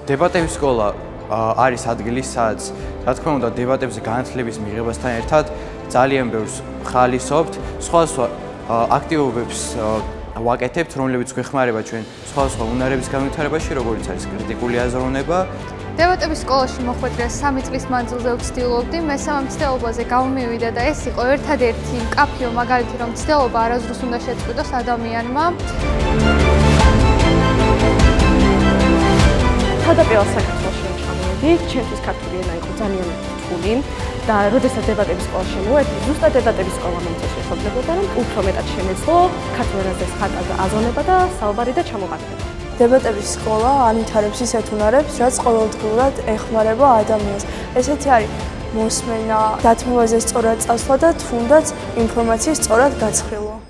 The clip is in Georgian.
დებატების სკოლა არის ადგილი, სადაც რა თქმა უნდა დებატებზე განათლების მიღებასთან ერთად ძალიან ბევრს ხალისობთ, სხვადასხვა აქტივობებს ვაკეთებთ, რომლებიც გვეხმარება ჩვენ სხვადასხვა უნარების განვითარებაში, როგორც არის კრიტიკული აზროვნება. დებატების სკოლაში მოხვედრა 3 წლის მანძილზე ვცდილობდი, მესამე მცდელობაზე გამომივიდა და ეს იყო ერთადერთი მკაფიო მაგალითი, რომ მცდელობა არასდროს უნდა შეწყვიტოს ადამიანმა. თავდაპირველად საქართველოში ჩამოვედი, ჩემთვის ქართული ენა იყო ძალიან რთული და როდესაც დებატების სკოლაში მოვედი, ზუსტად დებატების სკოლა მომწონს შესაძლებოდა, რომ უფრო მეტად შემეძლო ქართულ ენაზე ხატა და აზროვნება და საუბარი და ჩამოყალიბება. დებატების სკოლა ანვითარებს ისეთ უნარებს, რაც ყოველდღიურად ეხმარება ადამიანს. ესეთი არის მოსმენა, დათმობაზე სწორად წასვლა და თუნდაც ინფორმაციის სწორად გაცხრილვა.